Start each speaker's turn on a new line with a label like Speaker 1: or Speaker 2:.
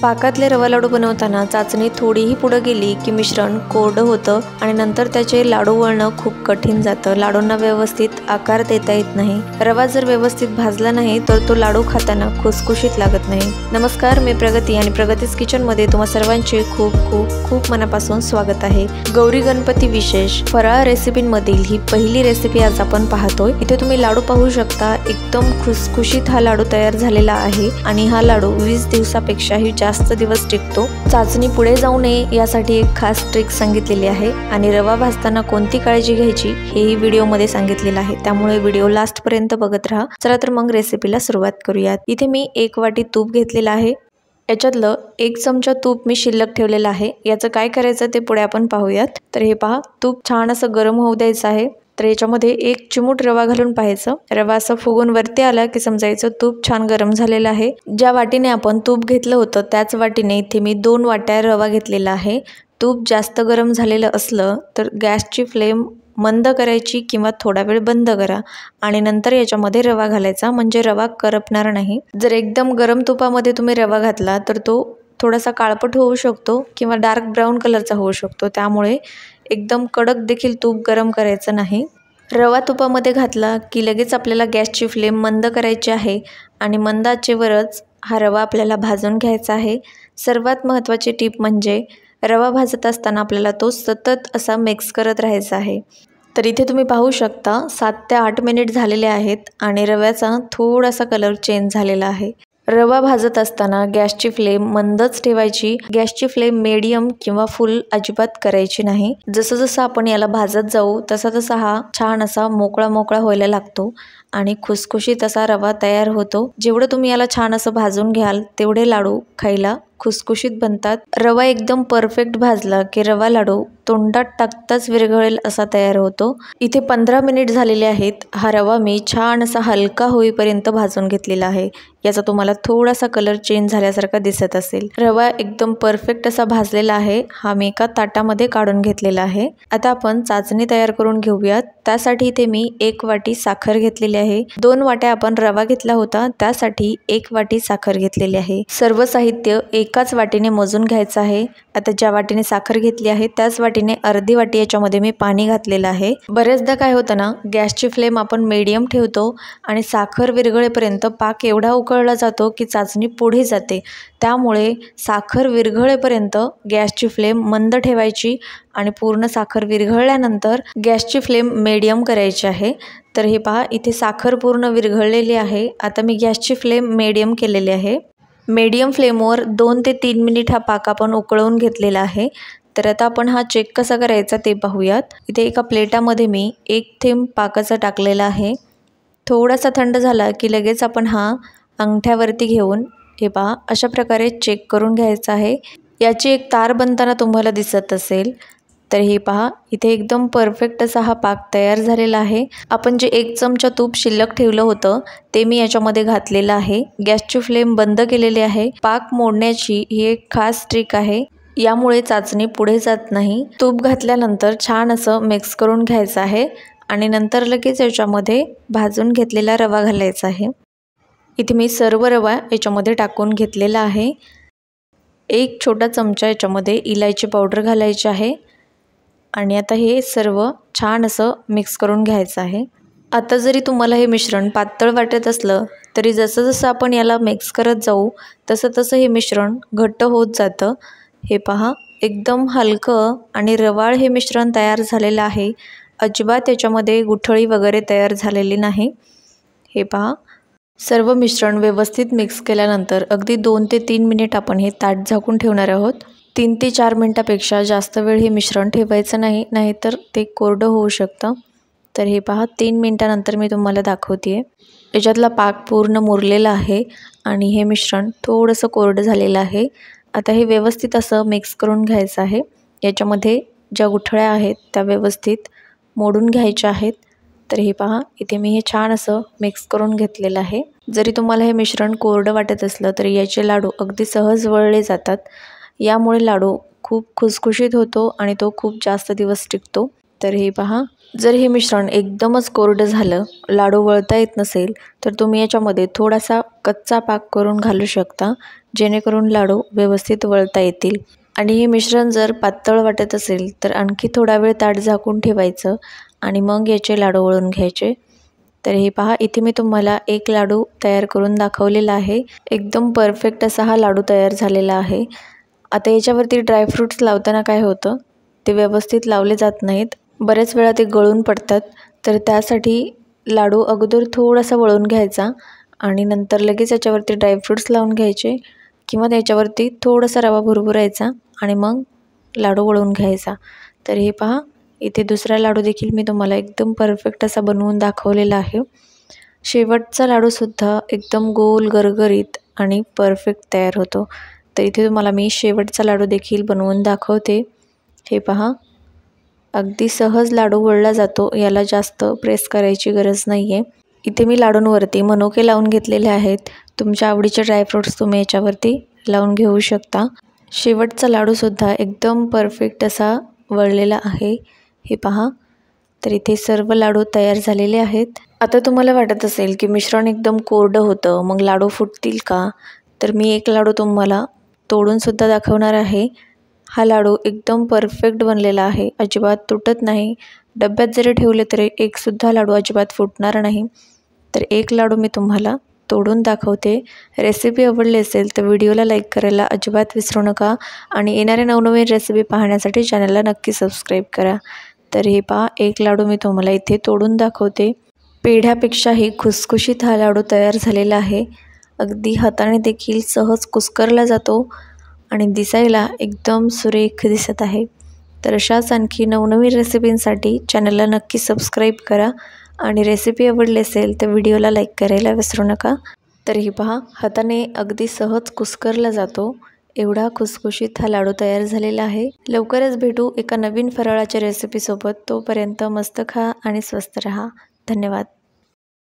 Speaker 1: पाकातले रवा लाडू बनवताना चाचणी थोडीही पुढे गेली की मिश्रण कोरडं होतं आणि नंतर त्याचे लाडू वळणं खूप कठीण जातं। लाडूंना व्यवस्थित आकार देता येत नाही। रवा जर व्यवस्थित भाजला नाही तर तो लाडू खाताना खुसखुशीत लागत नाही। नमस्कार, मी प्रगती आणि प्रगतीज किचन मध्ये तुम्हा सर्वांचे खूप खूप खूप मनापासून स्वागत आहे। गौरी गणपती विशेष फराळ रेसिपींमधील ही पहिली रेसिपी आज आपण पाहतोय। इथे तुम्ही लाडू पाहू शकता, एकदम खुसखुशीत हा लाडू तयार झालेला आहे आणि हा लाडू 20 दिवसापेक्षाही जास्त दिवस टिकतो। चाचणी पुढे जाऊ नये यासाठी एक खास ट्रिक सांगितलेली आहे आणि रवा भाजताना कोणती काळजी घ्यायची हेही व्हिडिओ मध्ये सांगितलेलं आहे, त्यामुळे व्हिडिओ लास्ट पर्यंत बघत राहा। चला तर मग रेसिपीला सुरुवात करूयात। इथे मी 1 वाटी तूप घेतलेलं आहे। याच्यातलं 1 चमचा तूप मी शिल्लक ठेवलेलं आहे। याचं काय करायचं ते पुढे आपण पाहूयात। तर हे पहा, तूप छान असं गरम होऊ द्यायचं आहे। तर याच्यामध्ये 1 चिमूट रवा घालून पाहायचं। रवा असं फुगून वरती आला की समजायचं तूप छान गरम झालेलं आहे। ज्या वाटीने आपण तूप घेतलं होतं त्याच वाटीने इथे मी 2 वाट्या रवा घेतलेला आहे। तूप जास्त गरम झालेलं असलं तर गॅसची फ्लेम मंद करायची किंवा थोडा वेळ बंद करा आणि नंतर याच्यामध्ये रवा घालायचा, म्हणजे रवा करपणार नाही। जर एकदम गरम तुपामध्ये तुम्ही रवा घातला तर तो थोडासा काळपट होऊ शकतो किंवा डार्क ब्राऊन कलरचा होऊ शकतो, त्यामुळे एकदम कडक देखील तूप गरम करायचं नाही। रवा तुपामध्ये घातला की लगेच आपल्याला गॅसची फ्लेम मंद करायची आहे आणि मंद आचेवरच हा रवा आपल्याला भाजून घ्यायचा आहे। सर्वात महत्त्वाची टीप म्हणजे रवा भाजत असताना आपल्याला तो सतत असा मिक्स करत राहायचा आहे। तर इथे तुम्ही पाहू शकता 7 ते 8 मिनिट झालेले आहेत आणि रव्याचा थोडासा कलर चेंज झालेला आहे। रवा भाजत असताना गॅसची फ्लेम मंदच ठेवायची। गॅसची फ्लेम मीडियम किंवा फुल अजिबात करायची नाही। जसं जसं आपण याला भाजत जाऊ तसा तसा हा छान असा मोकळा मोकळा व्हायला लागतो आणि खुसखुशीत असा रवा तयार होतो। जेवढं तुम्ही याला छान असं भाजून घ्याल तेवढे लाडू खायला खुसखुशीत बनतात। रवा एकदम परफेक्ट भाजला की रवा लाडू तोंडात टाकताच विरघळेल असा तयार होतो। इथे 15 मिनिट झालेले आहेत। हा रवा मी छान असा हलका होईपर्यंत भाजून घेतलेला आहे। याचा तुम्हाला थोडासा कलर चेंज झाल्यासारखा दिसत असेल। रवा एकदम परफेक्ट असा भाजलेला आहे। हा मी एका ताटामध्ये काढून घेतलेला आहे। आता आपण चाचणी तयार करून घेऊयात। त्यासाठी इथे मी 1 वाटी साखर घेतलेली आहे। 2 वाट्या आपण रवा घेतला होता त्यासाठी 1 वाटी साखर घेतलेली आहे। सर्व साहित्य एकाच वाटीने मोजून घ्यायचं आहे। आता ज्या वाटीने साखर घेतली आहे त्याच वाटीने अर्धी वाटी याच्यामध्ये मी पाणी घातलेलं आहे। बरेचदा काय होतं ना, गॅसची फ्लेम आपण मीडियम ठेवतो आणि साखर विरघळेपर्यंत पाक एवढा उकळला जातो की चाचणी पुढे जाते। त्यामुळे साखर विरघळेपर्यंत गॅसची फ्लेम मंद ठेवायची आणि पूर्ण साखर विरघळल्यानंतर गॅसची फ्लेम मीडियम करायची आहे। तर हे पहा, इथे साखर पूर्ण विरघळलेली आहे। आता मी गॅसची फ्लेम मीडियम केलेली आहे। मीडियम फ्लेमवर 2 ते 3 मिनिट हा पाक आपण उकळवून घेतलेला आहे। तर आता आपण हा चेक कसा करायचा ते पाहूयात। इथे एका प्लेटामध्ये मी 1 थेंब पाकाचा टाकलेला आहे। थोडासा थंड झाला की लगेच आपण हा अंगठ्यावरती घेऊन हे पहा अशा प्रकारे चेक करून घ्यायचा आहे। याची एक तार बनताना तुम्हाला दिसत असेल। तर हे पहा, इथे एकदम परफेक्ट असा हा पाक तयार झालेला आहे। आपण जे 1 चमचा तूप शिल्लक ठेवलं होतं ते मी याच्यामध्ये घातलेलं आहे। गॅसची फ्लेम बंद केलेली आहे। पाक मोडण्याची ही एक खास ट्रिक आहे, यामुळे चाचणी पुढे जात नाही। तूप घातल्यानंतर छान असं मिक्स करून घ्यायचं आहे आणि नंतर लगेच याच्यामध्ये भाजून घेतलेला रवा घालायचा आहे। इथे मी सर्व रवा याच्यामध्ये टाकून घेतलेला आहे। 1 छोटा चमचा याच्यामध्ये इलायची पावडर घालायची आहे आणि आता हे सर्व छान असं मिक्स करून घ्यायचं आहे। आता जरी तुम्हाला हे मिश्रण पातळ वाटत असलं तरी जसं जसं आपण याला मिक्स करत जाऊ तसं तसं हे मिश्रण घट्ट होत जातं। हे पहा, एकदम हलकं आणि रवाळ हे मिश्रण तयार झालेलं आहे। अजिबात याच्यामध्ये गुठळी वगैरे तयार झालेली नाही। हे पहा, सर्व मिश्रण व्यवस्थित मिक्स केल्यानंतर अगदी 2 ते 3 मिनिट आपण हे ताट झाकून ठेवणार आहोत। 3 ते 4 मिनिटापेक्षा जास्त वेळ हे मिश्रण ठेवायचं नाही, नाहीतर ते कोरडं होऊ शकतं। तर हे पहा, 3 मिनिटानंतर मी तुम्हाला दाखवते आहे। याच्यातला पाक पूर्ण मुरलेला आहे आणि हे मिश्रण थोडंसं कोरडं झालेलं आहे। आता हे व्यवस्थित असं मिक्स करून घ्यायचं आहे। याच्यामध्ये ज्या गुठळ्या आहेत त्या व्यवस्थित मोडून घ्यायच्या आहेत। तर हे पहा, इथे मी हे छान असं मिक्स करून घेतलेलं आहे। जरी तुम्हाला हे मिश्रण कोरडं वाटत असलं तरी याचे लाडू अगदी सहज वळले जातात। यामुळे लाडू खूप खुसखुशीत होतो आणि तो खूप जास्त दिवस टिकतो। तर हे पहा, जर हे मिश्रण एकदमच कोरडं झालं, लाडू वळता येत नसेल, तर तुम्ही याच्यामध्ये थोडासा कच्चा पाक करून घालू शकता, जेणेकरून लाडू व्यवस्थित वळता येतील. आणि हे मिश्रण जर पातळ वाटत असेल तर आणखी थोडा वेळ ताट झाकून ठेवायचं आणि मग याचे लाडू वळून घ्यायचे. तर हे पहा, इथे मी तुम्हाला एक लाडू तयार करून दाखवलेला आहे. एकदम परफेक्ट असा हा लाडू तयार झालेला आहे. आता याच्यावरती ड्रायफ्रूट्स लावताना काय होतं, ते व्यवस्थित लावले जात नाहीत. बऱ्याच वेळा ते गळून पडतात. तर त्यासाठी लाडू अगोदर थोडासा वळून घ्यायचा आणि नंतर लगेच याच्यावरती ड्रायफ्रूट्स लावून घ्यायचे किंवा त्याच्यावरती थोडासा रवा भुरभुरायचा आणि मग लाडू वळून घ्यायचा. तर हे पहा, इथे दुसरा लाडू देखील मी तुम्हाला एकदम परफेक्ट असा बनवून दाखवलेला आहे. शेवटचा लाडूसुद्धा एकदम गोल गरगरीत आणि परफेक्ट तयार होतो. तर इथे तुम्हाला मी शेवटचा लाडू देखील बनवून दाखवते. हे पहा, अगदी सहज लाडू वळला जातो, याला जास्त प्रेस करायची गरज नाही आहे. इथे मी लाडूंवरती मनुके लावून घेतलेले आहेत. तुमच्या आवडीचे ड्रायफ्रूट्स तुम्ही याच्यावरती लावून घेऊ शकता. शेवटचा लाडूसुद्धा एकदम परफेक्ट असा वळलेला आहे. हे पहा, तर इथे सर्व लाडू तयार झालेले आहेत. आता तुम्हाला वाटत असेल की मिश्रण एकदम कोरडं होतं, मग लाडू फुटतील का? तर मी एक लाडू तुम्हाला तोडूनसुद्धा दाखवणार आहे. हा लाडू एकदम परफेक्ट बनलेला आहे, अजिबात तुटत नाही. डब्यात जरी ठेवले तरी एकसुद्धा लाडू अजिबात फुटणार नाही. तर एक लाडू मी तुम्हाला तोडून दाखवते. रेसिपी आवडली असेल तर व्हिडिओला लाईक करायला अजिबात विसरू नका आणि येणाऱ्या नवनवीन रेसिपी पाहण्यासाठी चॅनलला नक्की सबस्क्राईब करा. तर हे पहा, एक लाडू मी तुम्हाला इथे तोडून दाखवते. पेढ्यापेक्षाही खुसखुशीत हा लाडू तयार झालेला आहे. अगदी हाताने देखील सहज कुस्करला जातो आणि दिसायला एकदम सुरेख दिसत आहे. तर अशाच आणखी नवनवीन रेसिपींसाठी चॅनलला नक्की सबस्क्राईब करा आणि रेसिपी आवडली असेल तर व्हिडिओला लाईक करायला विसरू नका. तर ही पहा, हाताने अगदी सहज कुस्करला जातो, एवढा खुसखुशीत हा लाडू तयार झालेला आहे. लवकरच भेटू एका नवीन फराळाच्या रेसिपीसोबत. तोपर्यंत मस्त खा आणि स्वस्त रहा. धन्यवाद.